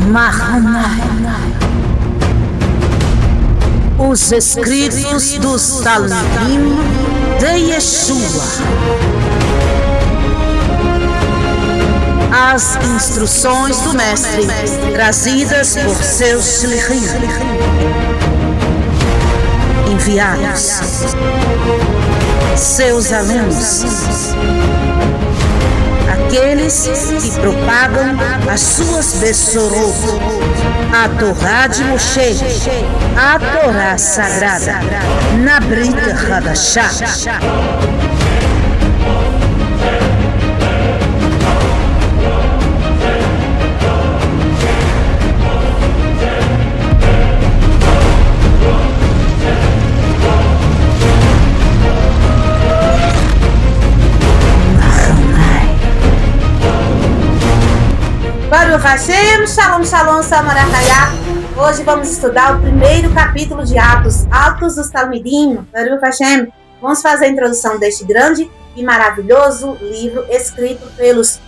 Mahamai. Os escritos dos Talmidim de Yeshua. As instruções do Mestre, trazidas por seus shlichim, enviados, seus alunos, aqueles que propagam as suas besorot, a Torá de Moshe, a Torá sagrada, na Brit Hadashah. Baruch Hashem, Shalom, Shalom, Samarachayá. Hoje vamos estudar o primeiro capítulo de Atos, Atos dos Talmidim. Baruch Hashem, vamos fazer a introdução deste grande e maravilhoso livro escrito pelos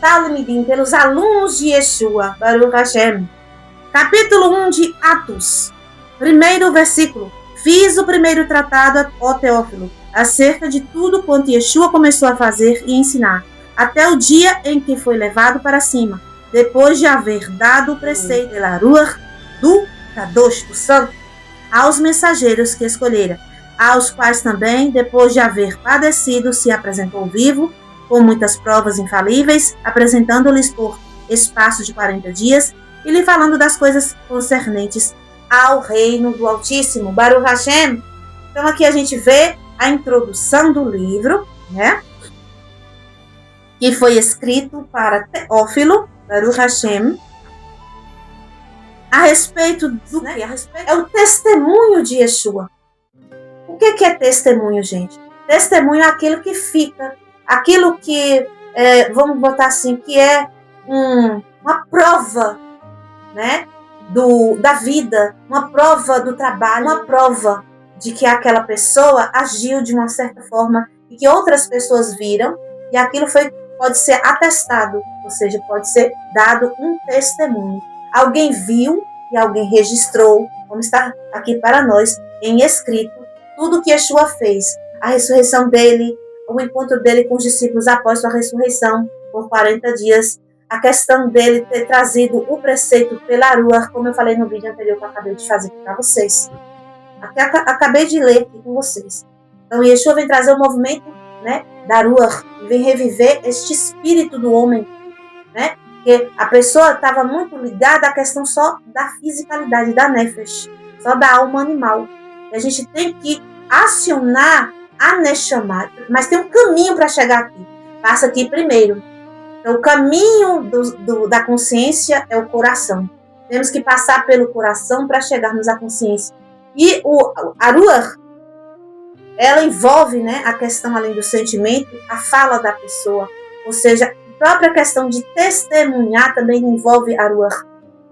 Talmidim, pelos alunos de Yeshua. Baruch Hashem. Capítulo 1 de Atos. Primeiro versículo. Fiz o primeiro tratado, ó Teófilo, acerca de tudo quanto Yeshua começou a fazer e ensinar, até o dia em que foi levado para cima, depois de haver dado o preceito pela Ruach do Kadosh, do Santo, aos mensageiros que escolhera, aos quais também, depois de haver padecido, se apresentou vivo, com muitas provas infalíveis, apresentando-lhes por espaço de 40 dias, e lhe falando das coisas concernentes ao reino do Altíssimo. Baruch Hashem. Então aqui a gente vê a introdução do livro, né? Que foi escrito para Teófilo, Baruch Hashem, a respeito do que? É o testemunho de Yeshua. O que é testemunho, gente? Testemunho é aquilo que fica, aquilo que, vamos botar assim, que é uma prova, né, da vida, uma prova do trabalho, uma prova de que aquela pessoa agiu de uma certa forma e que outras pessoas viram, e aquilo pode ser atestado, ou seja, pode ser dado um testemunho. Alguém viu e alguém registrou, como está aqui para nós, em escrito, tudo que Yeshua fez, a ressurreição dele, o encontro dele com os discípulos após sua ressurreição, por 40 dias, a questão dele ter trazido o preceito pela Ruach, como eu falei no vídeo anterior que eu acabei de fazer para vocês. Acabei de ler aqui com vocês. Então, Yeshua vem trazer o movimento, né, da Ruach, vem reviver este espírito do homem, né? Porque a pessoa estava muito ligada à questão só da fisicalidade, da nefesh, só da alma animal. E a gente tem que acionar a Neshama, mas tem um caminho para chegar aqui. Passa aqui primeiro. Então, o caminho da consciência é o coração. Temos que passar pelo coração para chegarmos à consciência. E a Ruach, ela envolve, né, a questão, além do sentimento, a fala da pessoa. Ou seja, a própria questão de testemunhar também envolve a Ruach,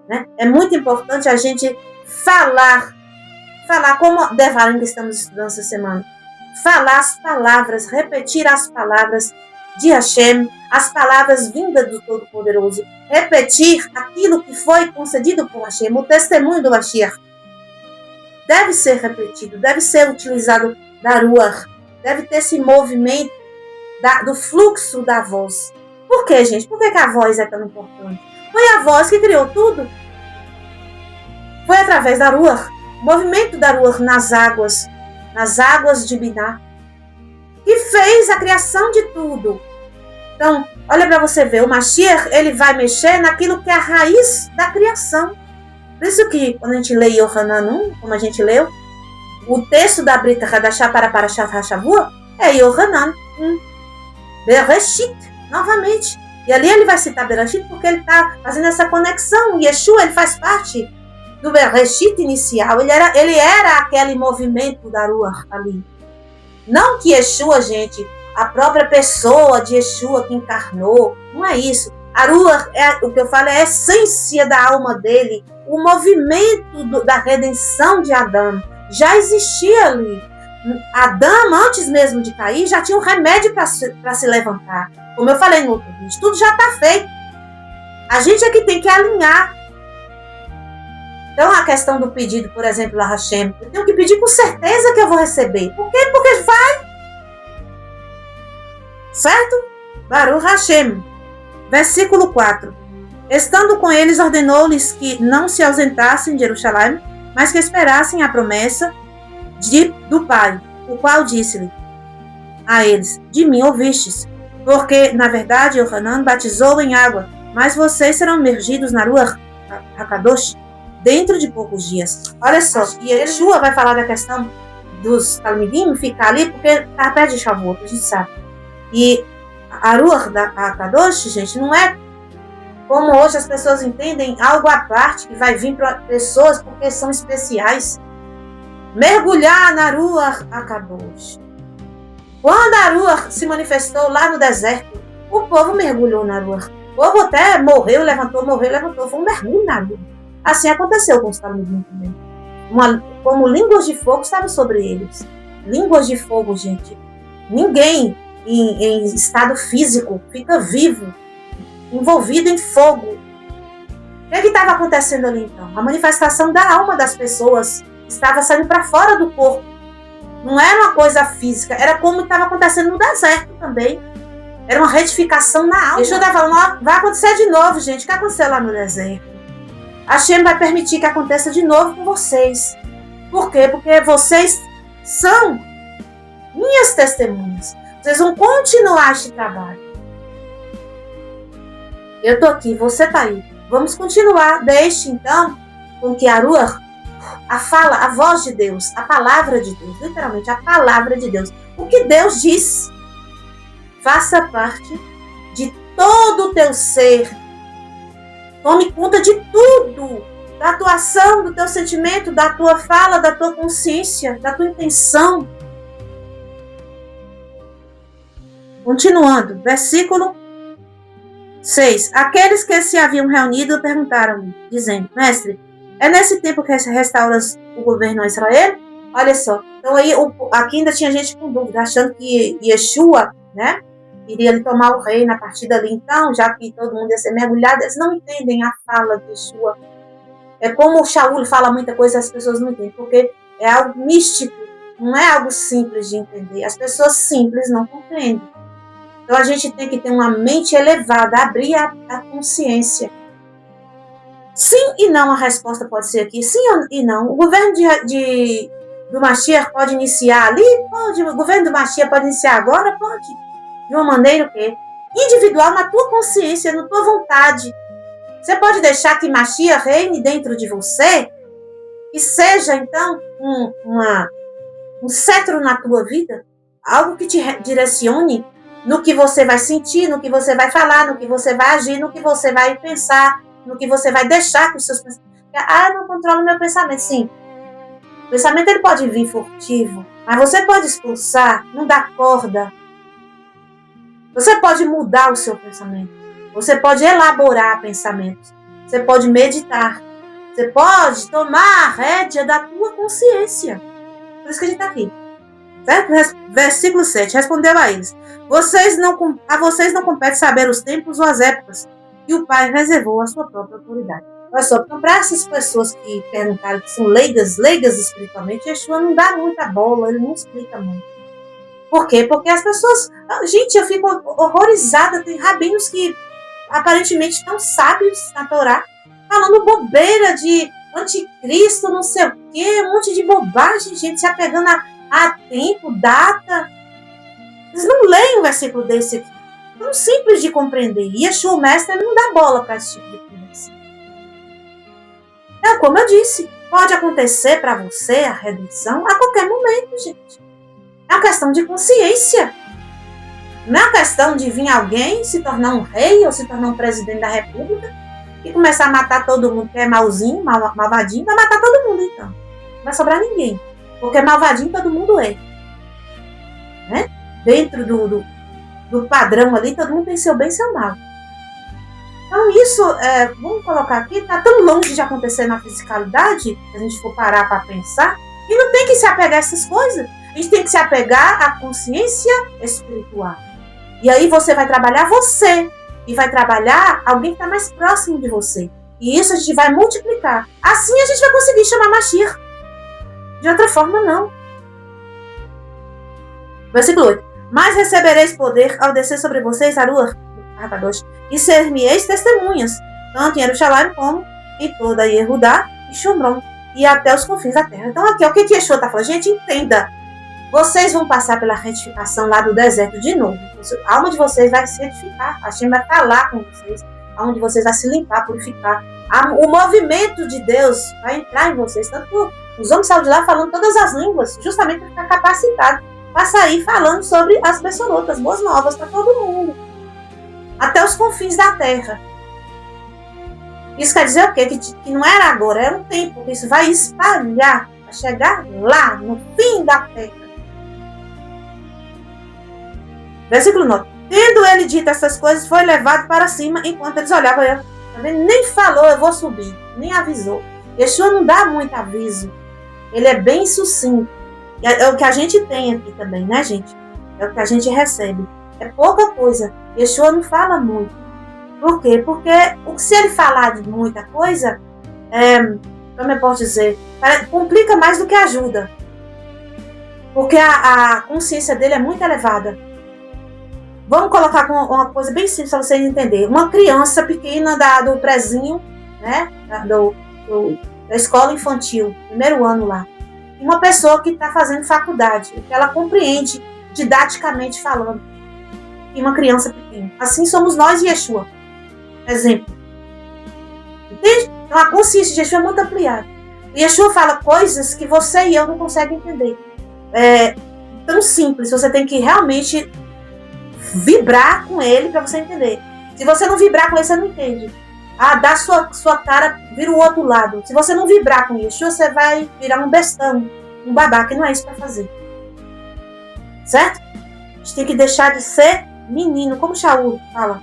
né? É muito importante a gente falar como Devarim que estamos estudando essa semana. Falar as palavras, repetir as palavras de Hashem, as palavras vindas do Todo-Poderoso. Repetir aquilo que foi concedido por Hashem, o testemunho do Mashiach. Deve ser repetido, deve ser utilizado da Ruach, deve ter esse movimento do fluxo da voz. Por que, gente? Por que a voz é tão importante? Foi a voz que criou tudo. Foi através da Ruach, o movimento da Ruach nas águas de Biná, que fez a criação de tudo. Então, olha para você ver, o Mashiach, ele vai mexer naquilo que é a raiz da criação. Por isso que, quando a gente lê Yohanan 1, como a gente leu, o texto da Brit Hadashah para Parashat HaShavua é Yohanan 1. Bereshit, novamente. E ali ele vai citar Bereshit porque ele está fazendo essa conexão. Yeshua, ele faz parte do Bereshit inicial. Ele era aquele movimento da Ruach ali. Não que Yeshua, gente, a própria pessoa de Yeshua que encarnou, não é isso. A Ruach, o que eu falo, é a essência da alma dele, o movimento da redenção de Adão. Já existia ali. Adão, antes mesmo de cair, já tinha um remédio para se levantar. Como eu falei no outro vídeo, tudo já está feito. A gente é que tem que alinhar Então, a questão do pedido, por exemplo, a Hashem, eu tenho que pedir com certeza que eu vou receber. Por quê? Porque vai. Certo? Baruch Hashem. Versículo 4. Estando com eles, ordenou-lhes que não se ausentassem de Jerusalém, mas que esperassem a promessa do Pai, o qual disse-lhe a eles: de mim ouvistes, porque, na verdade, Yohanan batizou em água, mas vocês serão mergidos na Ruach HaKadosh dentro de poucos dias. Olha só, e Yeshua vai falar da questão dos Talmidim ficar ali, porque está perto de Shavuot, a gente sabe. E a Ruach HaKadosh, gente, não é como hoje as pessoas entendem, algo à parte que vai vir para pessoas porque são especiais. Mergulhar na Ruach HaKadosh. Quando a Ruach se manifestou lá no deserto, o povo mergulhou na Ruach. O povo até morreu, levantou. Foi um mergulho na Ruach. Assim aconteceu com os Talmidim também. Como línguas de fogo estavam sobre eles. Línguas de fogo, gente. Ninguém em estado físico fica vivo, envolvido em fogo. O que estava acontecendo ali então? A manifestação da alma das pessoas estava saindo para fora do corpo. Não era uma coisa física, era como estava acontecendo no deserto também. Era uma retificação na alma. Deixa eu dar falando, vai acontecer de novo, gente. O que aconteceu lá no deserto? A Hashem vai permitir que aconteça de novo com vocês. Por quê? Porque vocês são minhas testemunhas. Vocês vão continuar este trabalho. Eu tô aqui, você tá aí. Vamos continuar. Deixe então com que a Ruach, a fala, a voz de Deus, a palavra de Deus, literalmente a palavra de Deus, o que Deus diz, faça parte de todo o teu ser. Tome conta de tudo, da tua ação, do teu sentimento, da tua fala, da tua consciência, da tua intenção. Continuando, versículo 6. Aqueles que se haviam reunido perguntaram-lhe, dizendo: Mestre, é nesse tempo que restauras o governo a Israel? Olha só, então aí aqui ainda tinha gente com dúvida, achando que Yeshua, né, iria ele tomar o reino a partir dali. Então, já que todo mundo ia ser mergulhado, eles não entendem a fala de Yeshua. É como o Shaul fala muita coisa, as pessoas não entendem, porque é algo místico, não é algo simples de entender. As pessoas simples não compreendem. Então, a gente tem que ter uma mente elevada, abrir a consciência. Sim e não, a resposta pode ser aqui. Sim e não. O governo do Mashiach pode iniciar ali? Pode. O governo do Mashiach pode iniciar agora? Pode. De uma maneira o quê? Individual, na tua consciência, na tua vontade. Você pode deixar que Mashiach reine dentro de você e seja, então, um cetro na tua vida? Algo que te direcione no que você vai sentir, no que você vai falar, no que você vai agir, no que você vai pensar, no que você vai deixar com os seus pensamentos. Eu não controlo o meu pensamento. Sim, o pensamento ele pode vir furtivo, mas você pode expulsar, não dar corda. Você pode mudar o seu pensamento. Você pode elaborar pensamentos. Você pode meditar. Você pode tomar a rédea da tua consciência. Por isso que a gente está aqui. Certo? Versículo 7. Respondeu a eles: a vocês não compete saber os tempos ou as épocas que o Pai reservou à sua própria autoridade. Olha só, então, para essas pessoas que perguntaram, que são leigas espiritualmente, Yeshua não dá muita bola, ele não explica muito. Por quê? Porque as pessoas... Gente, eu fico horrorizada. Tem rabinos que aparentemente estão sábios na Torá, falando bobeira de anticristo, não sei o quê, um monte de bobagem, gente, se apegando a tempo, data. Eles não leem um versículo desse aqui. Tão simples de compreender. E Yeshua, o mestre, ele não dá bola para esse tipo de coisa. É como eu disse, pode acontecer para você a redenção a qualquer momento, gente. É uma questão de consciência. Não é uma questão de vir alguém se tornar um rei ou se tornar um presidente da república e começar a matar todo mundo que é malzinho, malvadinho, vai matar todo mundo então. Não vai sobrar ninguém. Porque malvadinho todo mundo é. Né? Dentro do padrão ali, todo mundo tem seu bem e seu mal. Então isso, vamos colocar aqui, está tão longe de acontecer na fisicalidade, se a gente for parar para pensar, e não tem que se apegar a essas coisas. A gente tem que se apegar à consciência espiritual. E aí você vai trabalhar você, e vai trabalhar alguém que está mais próximo de você. E isso a gente vai multiplicar. Assim a gente vai conseguir chamar Mashiach. De outra forma, não. Versículo 8. Mas recebereis poder ao descer sobre vocês, Aruach, e ser-me-eis testemunhas, tanto em Jerusalém como em toda Yehudá e Shomron, e até os confins da terra. Então aqui, o que Yeshua está falando? Gente, entenda. Vocês vão passar pela retificação lá do deserto de novo. A alma de vocês vai se retificar. A Hashem vai falar com vocês. A alma de vocês vai se limpar, purificar. O movimento de Deus vai entrar em vocês. Tanto que os homens saíram de lá falando todas as línguas, justamente para ficar capacitado para sair falando sobre as Bessorotas, boas novas para todo mundo. Até os confins da terra. Isso quer dizer o quê? Que não era agora, era um tempo. Isso vai espalhar, vai chegar lá, no fim da terra. Versículo 9. Tendo ele dito essas coisas, foi levado para cima enquanto eles olhavam. Ele nem falou, eu vou subir. Nem avisou. Yeshua não dá muito aviso. Ele é bem sucinto. É o que a gente tem aqui também, né, gente? É o que a gente recebe. É pouca coisa. Yeshua não fala muito. Por quê? Porque se ele falar de muita coisa, como eu posso dizer, complica mais do que ajuda. Porque a consciência dele é muito elevada. Vamos colocar com uma coisa bem simples para vocês entenderem. Uma criança pequena do prezinho, né, da escola infantil, primeiro ano lá. Uma pessoa que está fazendo faculdade, que ela compreende didaticamente falando. E uma criança pequena. Assim somos nós e Yeshua. Exemplo. Entende? Então a consciência de Yeshua é muito ampliada. E Yeshua fala coisas que você e eu não conseguem entender. É tão simples. Você tem que realmente vibrar com ele para você entender. Se você não vibrar com ele, você não entende. Dá sua cara, vira o outro lado. Se você não vibrar com Yeshua, você vai virar um bestão, um babaca, e não é isso para fazer. Certo? A gente tem que deixar de ser menino, como Shaul fala.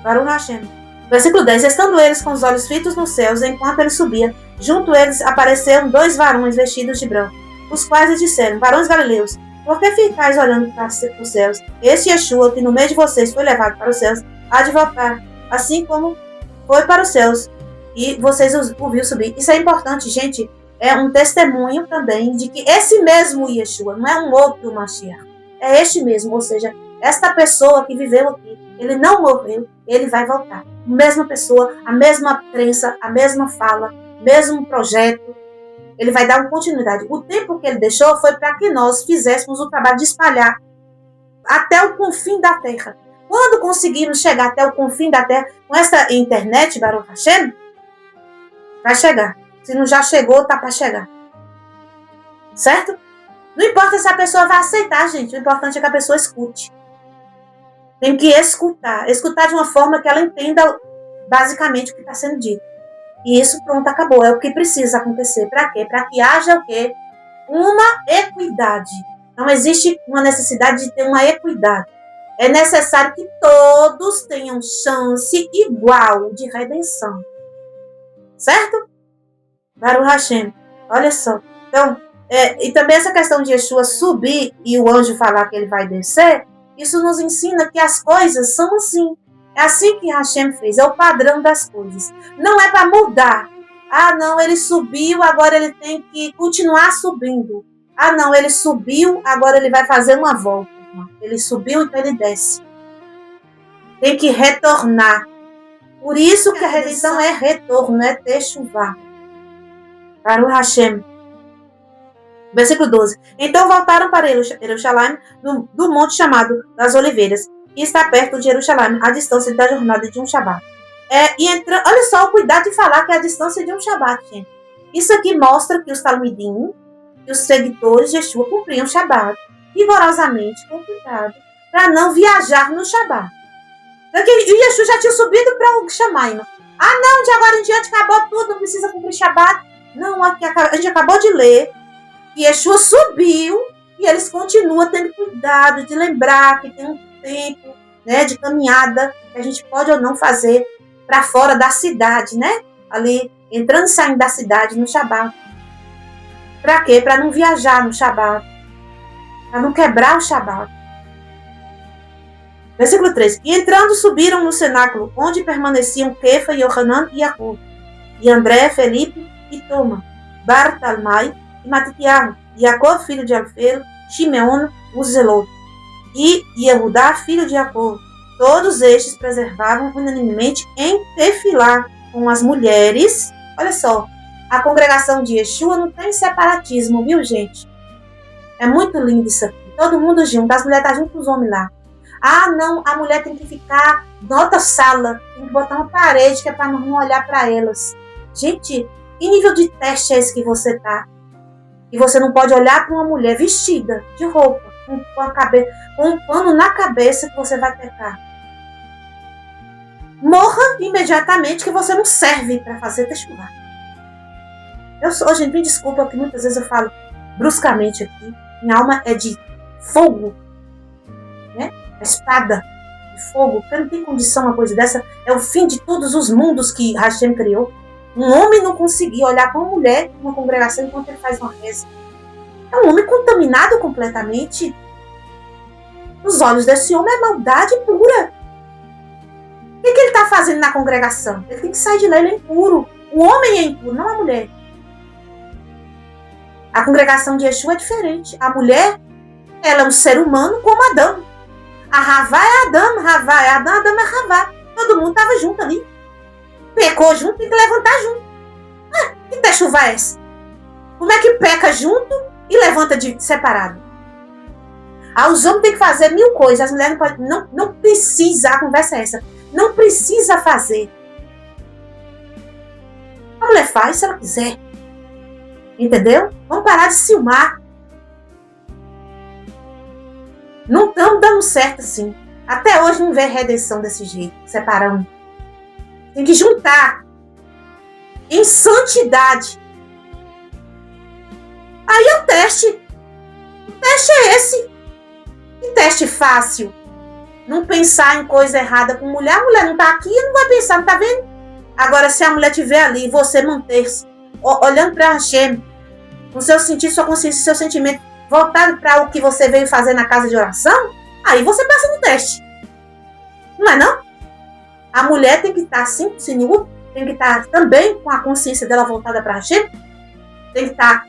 Baruch Hashem. Versículo 10. Estando eles com os olhos fitos nos céus, enquanto ele subia, junto a eles apareceram 2 varões vestidos de branco, os quais lhe disseram: varões galileus, por que ficais olhando para os céus? Este Yeshua, que no meio de vocês foi levado para os céus, há de voltar, assim como foi para os céus, e vocês o viu subir. Isso é importante, gente. É um testemunho também de que esse mesmo Yeshua, não é um outro Mashiach, é este mesmo, ou seja, esta pessoa que viveu aqui, ele não morreu, ele vai voltar. A mesma pessoa, a mesma crença, a mesma fala, mesmo projeto, ele vai dar uma continuidade. O tempo que ele deixou foi para que nós fizéssemos o trabalho de espalhar até o confim da terra. Quando conseguirmos chegar até o confim da terra, com essa internet, Baruch Hashem, vai chegar. Se não já chegou, tá para chegar. Certo? Não importa se a pessoa vai aceitar, gente. O importante é que a pessoa escute. Tem que escutar. Escutar de uma forma que ela entenda basicamente o que está sendo dito. E isso, pronto, acabou. É o que precisa acontecer. Para quê? Para que haja o quê? Uma equidade. Não existe uma necessidade de ter uma equidade. É necessário que todos tenham chance igual de redenção. Certo? Baruch Hashem. Olha só. Então, e também essa questão de Yeshua subir e o anjo falar que ele vai descer, isso nos ensina que as coisas são assim. É assim que Hashem fez. É o padrão das coisas. Não é para mudar. Não, ele subiu, agora ele tem que continuar subindo. Não, ele subiu, agora ele vai fazer uma volta. Ele subiu, então ele desce. Tem que retornar. Por isso que a redenção é retorno, é techuvá. Baruch Hashem. Versículo 12. Então voltaram para Jerusalém, do monte chamado das Oliveiras, que está perto de Jerusalém, a distância da jornada de um Shabat. Olha só o cuidado de falar que é a distância de um Shabat, gente. Isso aqui mostra que os Talmidim, que os seguidores de Yeshua cumpriam o Shabat rigorosamente, com cuidado, para não viajar no Shabat. Porque Yeshua já tinha subido para o Shamaim. Não, de agora em diante acabou tudo, não precisa cumprir Shabat. Não, a gente acabou de ler que Yeshua subiu e eles continuam tendo cuidado de lembrar que tem um tempo, né, de caminhada que a gente pode ou não fazer para fora da cidade, né? Ali, entrando e saindo da cidade no Shabat. Para quê? Para não viajar no Shabat. Para não quebrar o Shabat. Versículo 3. E entrando, subiram no cenáculo, onde permaneciam Kefa, Yohanan e Jacob. e André, Felipe e Toma, Bartalmai e Matitiahu, Jacó, filho de Alfeu, Shimeon, o Zelote, e Yehudá, filho de Jacó. Todos estes preservavam unanimemente em Tefilá com as mulheres. Olha só, a congregação de Yeshua não tem separatismo, viu, gente? É muito lindo isso aqui. Todo mundo junto, as mulheres estão junto com os homens lá. Ah, não, a mulher tem que ficar na outra sala, tem que botar uma parede que é para não olhar para elas. Gente, que nível de teste é esse que você tá? E você não pode olhar para uma mulher vestida de roupa, com um pano na cabeça que você vai pecar. Morra imediatamente que você não serve para fazer testimonio. Gente, me desculpa que muitas vezes eu falo bruscamente aqui. Minha alma é de fogo, né? A espada de fogo, porque não tem condição uma coisa dessa. É o fim de todos os mundos que Hashem criou. Um homem não conseguia olhar para uma mulher numa congregação enquanto ele faz uma reza. É um homem contaminado completamente. Nos olhos desse homem é maldade pura. O que ele está fazendo na congregação? Ele tem que sair de lá, ele é impuro. O homem é impuro, não a mulher. A congregação de Yeshua é diferente. A mulher, ela é um ser humano como Adão. A Havá é Adão, Havá é Adão, Adão é Havá. Todo mundo estava junto ali. Pecou junto, tem que levantar junto. Que techuvá é essa? Como é que peca junto e levanta de separado? Os homens têm que fazer 1000 coisas. As mulheres não precisa, a conversa é essa. Não precisa fazer. A mulher faz se ela quiser. Entendeu? Vamos parar de ciumar. Não estamos dando certo assim. Até hoje não vê redenção desse jeito, separando. Tem que juntar em santidade. Aí é o teste. O teste é esse. Que teste fácil. Não pensar em coisa errada com mulher. A mulher não está aqui e não vai pensar, não está vendo? Agora, se a mulher estiver ali e você manter-se olhando para Hashem, com seu sentido, sua consciência, seu sentimento voltado para o que você veio fazer na casa de oração, aí você passa no teste. Não é não? A mulher tem que estar assim, tem que estar também com a consciência dela voltada para Hashem, tem que estar,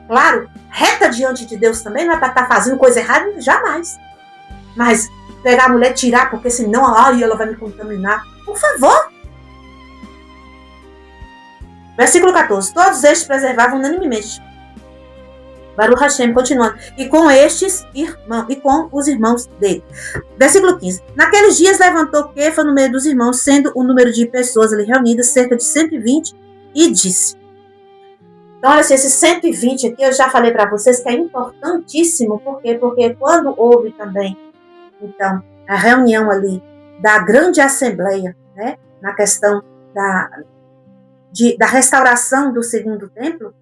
claro, reta diante de Deus também, não é para estar fazendo coisa errada, jamais. Mas pegar a mulher e tirar, porque senão ela vai me contaminar. Por favor. Versículo 14. Todos estes preservavam unanimemente. Baruch Hashem, continuando. E com estes irmãos, e com os irmãos dele. Versículo 15. Naqueles dias levantou Kefa no meio dos irmãos, sendo o número de pessoas ali reunidas, cerca de 120, e disse. Então, olha assim, esses 120 aqui, eu já falei para vocês que é importantíssimo. Por quê? Porque quando houve também, então, a reunião ali da grande assembleia, né, na questão da restauração do segundo templo,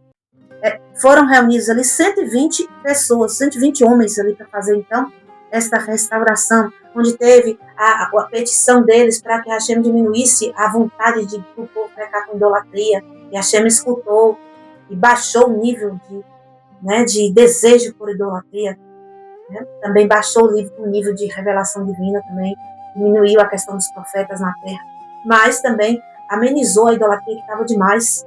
foram reunidos ali 120 pessoas, 120 homens ali para fazer, então, esta restauração, onde teve a petição deles para que Hashem diminuísse a vontade do povo pecar com idolatria, e Hashem escutou e baixou o nível de desejo por idolatria, né? Também baixou o nível de revelação divina, também diminuiu a questão dos profetas na terra, mas também amenizou a idolatria que estava demais.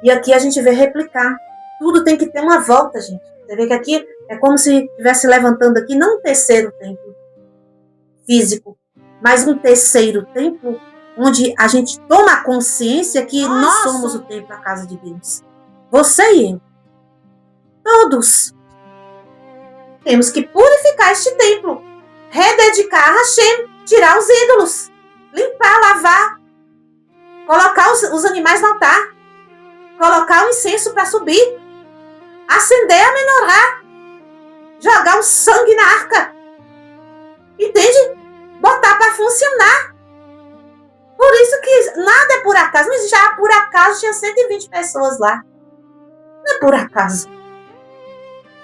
E aqui a gente vê replicar. Tudo tem que ter uma volta, gente. Você vê que aqui é como se estivesse levantando aqui, não um terceiro templo físico, mas um terceiro templo onde a gente toma consciência que nós somos o templo, a casa de Deus. Você e eu. Todos. Temos que purificar este templo. Rededicar a Hashem. Tirar os ídolos. Limpar, lavar. Colocar os animais no altar. Colocar o incenso para subir. Acender a menorá. Jogar o sangue na arca. Entende? Botar para funcionar. Por isso que nada é por acaso. Mas já por acaso tinha 120 pessoas lá. Não é por acaso.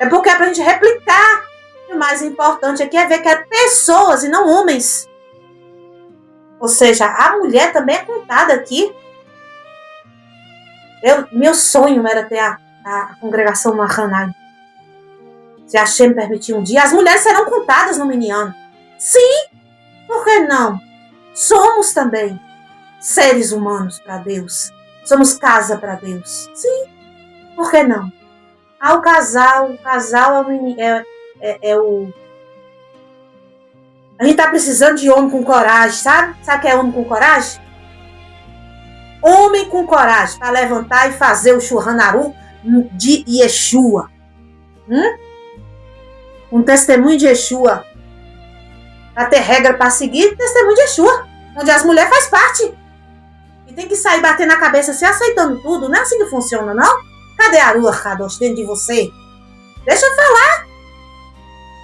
É porque é para a gente replicar. E o mais importante aqui é ver que é pessoas e não homens. Ou seja, a mulher também é contada aqui. Meu sonho era ter a congregação Mahanai. Se a Hashem permitir um dia, as mulheres serão contadas no Minyan. Sim, por que não? Somos também seres humanos para Deus. Somos casa para Deus. Sim, por que não? O casal é o... A gente tá precisando de homem com coragem, sabe? Sabe o que é homem com coragem? Homem com coragem para levantar e fazer o Shulchan de Yeshua. Um testemunho de Yeshua. Para ter regra para seguir, testemunho de Yeshua. Onde as mulheres fazem parte. E tem que sair batendo na cabeça assim, aceitando tudo. Não é assim que funciona, não? Cadê a Ruach Kadosh dentro de você? Deixa eu falar.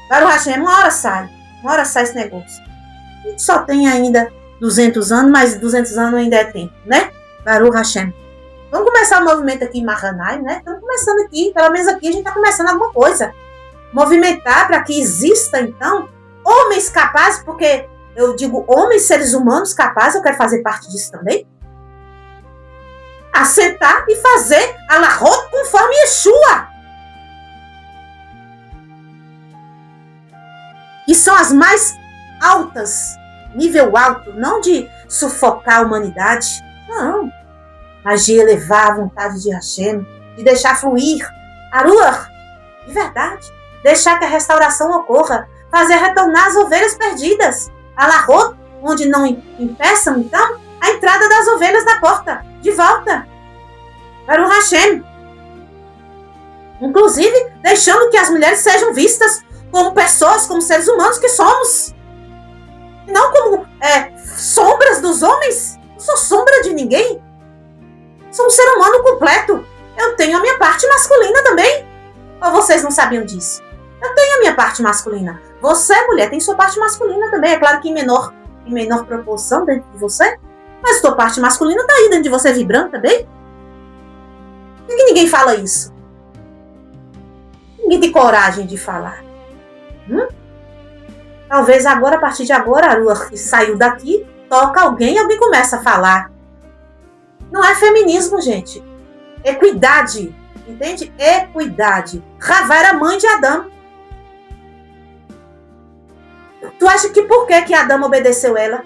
Baruch Hashem, uma hora sai esse negócio. A gente só tem ainda 200 anos, mas 200 anos ainda é tempo, né? Baruch Hashem. Vamos começar o movimento aqui em Mahanaim, né? Estamos começando aqui, pelo menos aqui a gente está começando alguma coisa. Movimentar para que exista, então, homens capazes, porque eu digo homens, seres humanos capazes, eu quero fazer parte disso também. Assentar e fazer a Lahot conforme Yeshua. E são as mais altas, nível alto, não de sufocar a humanidade, não, mas de elevar a vontade de Hashem, de deixar fluir a Ruach, de verdade, deixar que a restauração ocorra, fazer retornar as ovelhas perdidas, a Lahot, onde não impeçam, então, a entrada das ovelhas na porta, de volta, para o Hashem. Inclusive, deixando que as mulheres sejam vistas como pessoas, como seres humanos que somos. E não como sombras dos homens. Não sou sombra de ninguém. Sou um ser humano completo. Eu tenho a minha parte masculina também. Ou vocês não sabiam disso? Eu tenho a minha parte masculina. Você, mulher, tem sua parte masculina também. É claro que em menor proporção dentro de você. Mas sua parte masculina está aí dentro de você vibrando também. Por que ninguém fala isso? Ninguém tem coragem de falar. Talvez agora, a partir de agora, a Ruach que saiu daqui, toca alguém e alguém começa a falar. Não é feminismo, gente. Equidade. Entende? Equidade. Ravá era mãe de Adão. Tu acha que por que Adão obedeceu ela?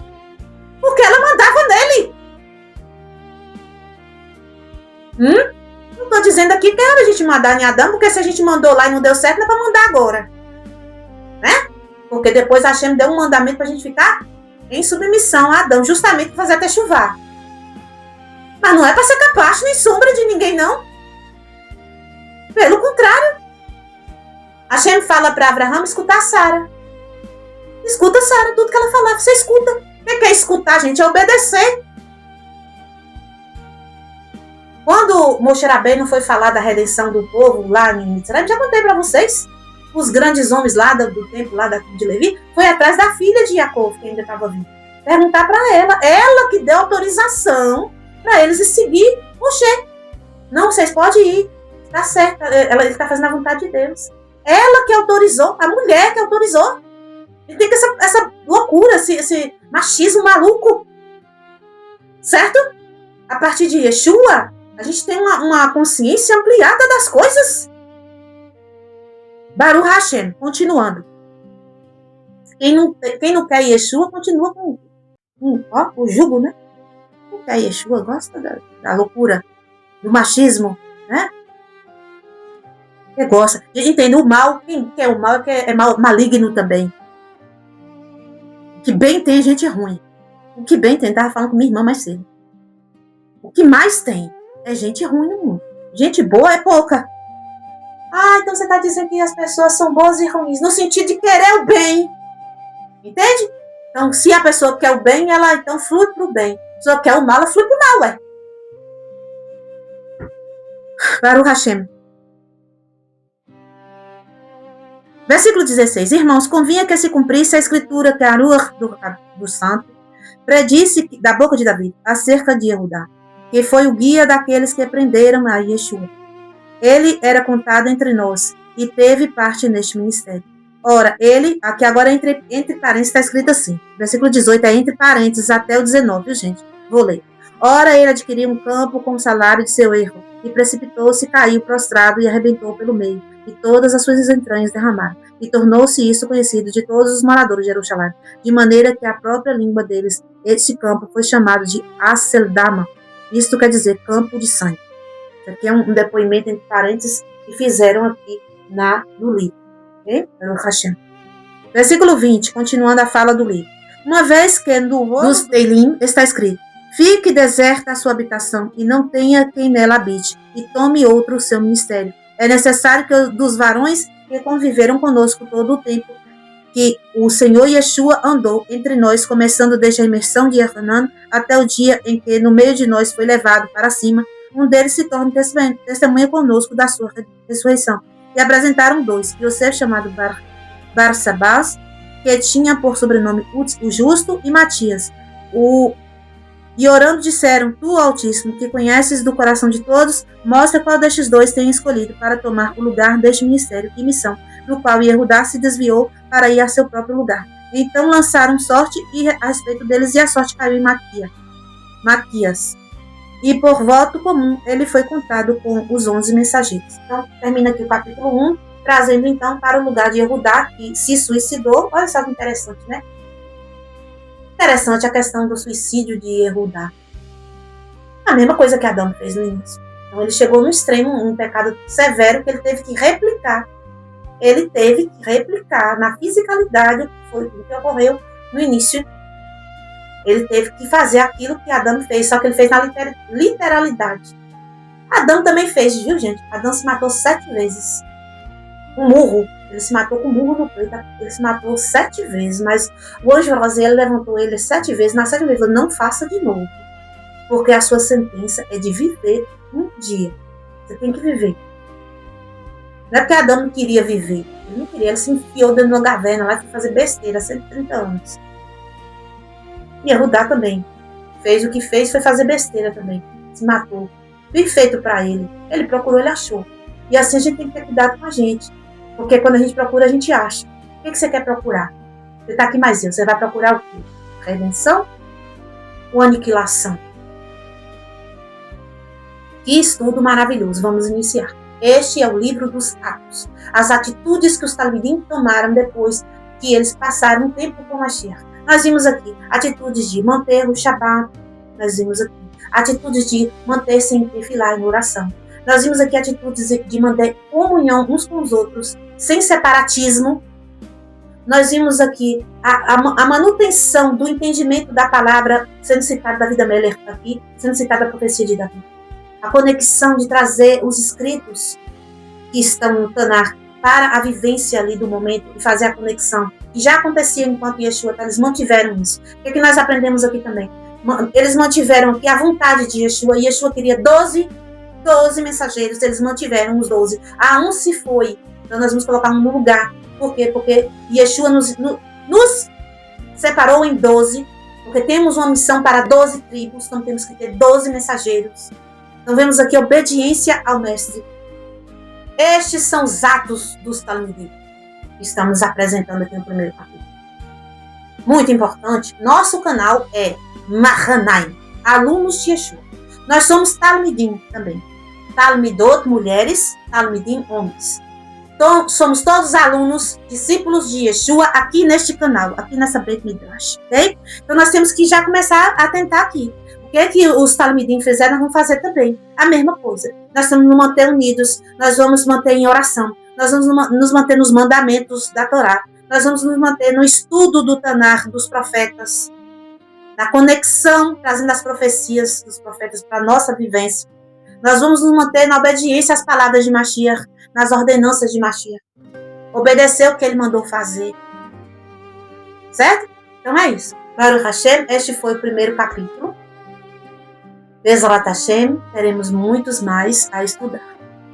Porque ela mandava nele. Não estou dizendo aqui que era a gente mandar em Adão, porque se a gente mandou lá e não deu certo, não é para mandar agora. Né? Porque depois a Hashem deu um mandamento para a gente ficar em submissão a Adão, justamente para fazer até chuvar. Mas não é para ser capaz nem sombra de ninguém, não. Pelo contrário. A Hashem fala para Abraham escutar Sara. Escuta Sara, tudo que ela falar, você escuta. O que é escutar, gente? É obedecer. Quando Moshe Rabbeinu foi falar da redenção do povo lá em Mitzrayim, já contei para vocês, os grandes homens lá do templo, lá da tribo de Levi, foi atrás da filha de Jacó, que ainda estava viva. Perguntar para ela que deu autorização para eles seguir Moshe. Não, vocês podem ir, tá certo, ele está fazendo a vontade de Deus. Ela que autorizou, a mulher que autorizou. E tem que essa loucura, esse machismo maluco. Certo? A partir de Yeshua, a gente tem uma consciência ampliada das coisas. Baruch Hashem, continuando. Quem não quer Yeshua, continua com o jugo, né? Quem quer Yeshua gosta da loucura, do machismo, né? Quem gosta. Entende? O mal, quem quer o mal é maligno também. O que bem tem gente ruim. O que bem tem, estava falando com minha irmã mais cedo. O que mais tem é gente ruim no mundo. Gente boa é pouca. Então você está dizendo que as pessoas são boas e ruins, no sentido de querer o bem. Entende? Então, se a pessoa quer o bem, ela então flui para o bem. Se a pessoa quer o mal, ela flui para o mal, Baruch Hashem. Versículo 16. Irmãos, convinha que se cumprisse a escritura que a Ruach do Santo predisse da boca de Davi acerca de Yehudá, que foi o guia daqueles que prenderam a Yeshua. Ele era contado entre nós e teve parte neste ministério. Ora, ele, aqui agora entre parênteses está escrito assim, versículo 18 é entre parênteses até o 19, viu gente? Vou ler. Ora, ele adquiriu um campo com o salário de seu erro, e precipitou-se, caiu prostrado e arrebentou pelo meio, e todas as suas entranhas derramaram. E tornou-se isso conhecido de todos os moradores de Jerusalém, de maneira que a própria língua deles, este campo, foi chamado de Aceldama, Isto quer dizer campo de sangue. Isso aqui é um depoimento entre parênteses que fizeram aqui no livro. Okay? Versículo 20, continuando a fala do livro. Uma vez que dos Teilim está escrito: fique deserta a sua habitação e não tenha quem nela habite, e tome outro o seu ministério. É necessário que dos varões que conviveram conosco todo o tempo que o Senhor Yeshua andou entre nós, começando desde a imersão de Hanan até o dia em que no meio de nós foi levado para cima, um deles se torne testemunha conosco da sua ressurreição. E apresentaram dois, Yosef, chamado Barsabás, que tinha por sobrenome o Justo, e Matias. E orando disseram: Tu, Altíssimo, que conheces do coração de todos, mostra qual destes dois tem escolhido para tomar o lugar deste ministério e missão, no qual Yehudá se desviou para ir a seu próprio lugar. Então lançaram sorte a respeito deles, e a sorte caiu em Matias. E por voto comum, ele foi contado com os 11 mensageiros. Então, termina aqui o capítulo 1, trazendo então para o lugar de Yehudá, que se suicidou. Olha só que interessante, né? Interessante a questão do suicídio de Yehudá. A mesma coisa que Adão fez no início. Então, ele chegou no extremo, um pecado severo que ele teve que replicar. Ele teve que replicar na fisicalidade o que ocorreu no início. Ele teve que fazer aquilo que Adão fez, só que ele fez na literalidade. Adão também fez, viu, gente? Adão se matou 7 vezes. Um murro. Ele se matou com um murro no peito. Ele se matou 7 vezes. Mas o anjo Raziel levantou ele 7 vezes. Na 7ª vez, não faça de novo. Porque a sua sentença é de viver um dia. Você tem que viver. Não é porque Adão não queria viver. Ele não queria. Ele se enfiou dentro de uma caverna lá e foi fazer besteira há 130 anos. E Yehudá também. Fez o que fez, foi fazer besteira também. Se matou. Bem feito para ele. Ele procurou, ele achou. E assim a gente tem que ter cuidado com a gente. Porque quando a gente procura, a gente acha. O que você quer procurar? Você está aqui mais eu. Você vai procurar o quê? Redenção ou aniquilação? Que estudo maravilhoso. Vamos iniciar. Este é o livro dos Atos. As atitudes que os Talmidim tomaram depois que eles passaram um tempo com Mashiach. Nós vimos aqui atitudes de manter o Shabat. Nós vimos aqui atitudes de manter-se em tefilá, em oração. Nós vimos aqui atitudes de manter comunhão uns com os outros, sem separatismo. Nós vimos aqui a manutenção do entendimento da palavra, sendo citada Davi Meller aqui, sendo citada a profecia de Davi. A conexão de trazer os escritos que estão no Tanar para a vivência ali do momento e fazer a conexão. E já acontecia enquanto Yeshua, eles mantiveram isso. O que nós aprendemos aqui também? Eles mantiveram aqui a vontade de Yeshua, e Yeshua queria 12 mensageiros, eles mantiveram os 12. Um se foi, então nós vamos colocar um no lugar. Por quê? Porque Yeshua nos separou em 12, porque temos uma missão para 12 tribos, então temos que ter 12 mensageiros. Então vemos aqui a obediência ao mestre. Estes são os atos dos Talmidim que estamos apresentando aqui no primeiro capítulo. Muito importante, nosso canal é Mahanaim, alunos de Yeshua. Nós somos Talmidim também. Talmidot, mulheres, Talmidim, homens. Então, somos todos alunos, discípulos de Yeshua aqui neste canal, aqui nessa Beit Midrash, ok? Então nós temos que já começar a tentar aqui. O que os Talmidim fizeram, nós vamos fazer também. A mesma coisa. Nós vamos nos manter unidos, nós vamos manter em oração, nós vamos nos manter nos mandamentos da Torá, nós vamos nos manter no estudo do Tanar, dos profetas, na conexão, trazendo as profecias dos profetas para a nossa vivência. Nós vamos nos manter na obediência às palavras de Mashiach, nas ordenanças de Mashiach. Obedecer o que ele mandou fazer. Certo? Então é isso. Baruch Hashem, este foi o primeiro capítulo. Bezrat Hashem, teremos muitos mais a estudar.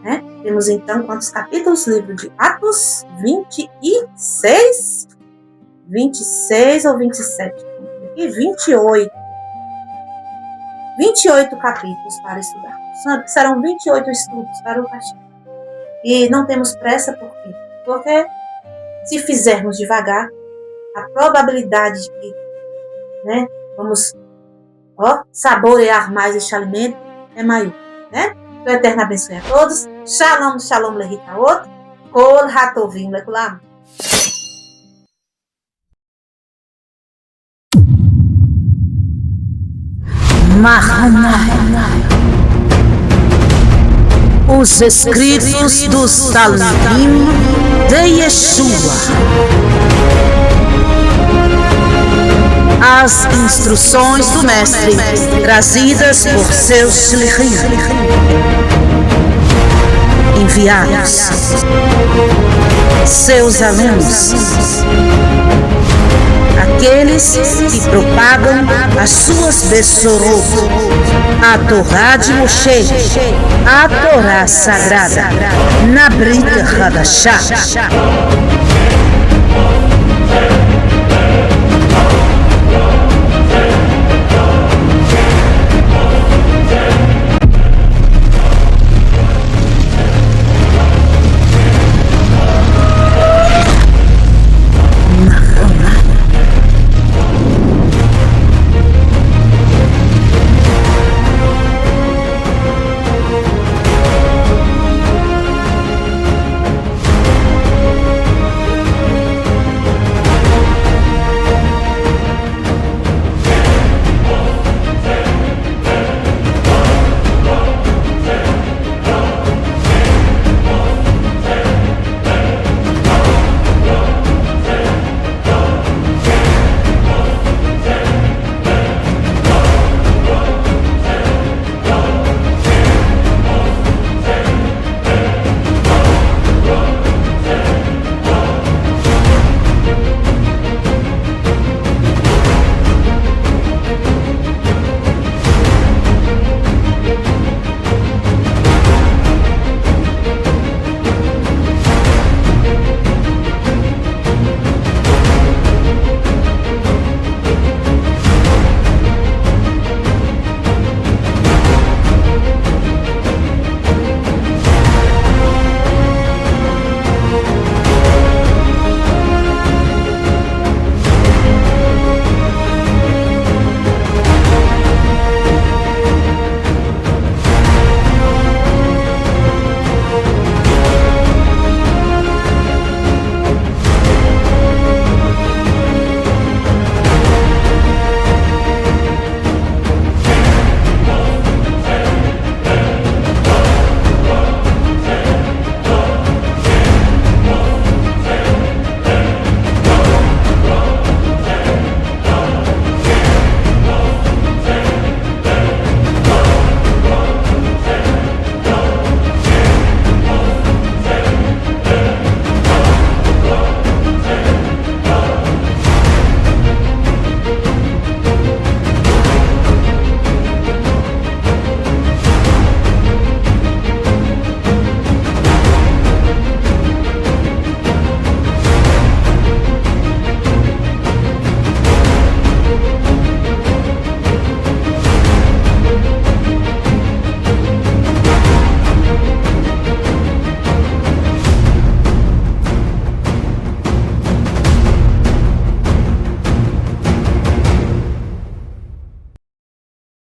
Né? Temos então quantos capítulos? Livro de Atos, 26? 26 ou 27? E 28. 28 capítulos para estudar. Serão 28 estudos para o Hashem. E não temos pressa, por quê? Porque se fizermos devagar, a probabilidade de que vamos saborear mais este alimento é maior. Né? Que o Eterno abençoe a todos. Shalom, shalom, lehitaot. Kol hatovim lekulam. Mahaná. Os escritos dos Talmidim de Yeshua. As instruções do Mestre, trazidas por seus shlichim, enviados, seus alunos, aqueles que propagam as suas Besorot, a Torá de Moshe, a Torá sagrada, na Brit Hadashah.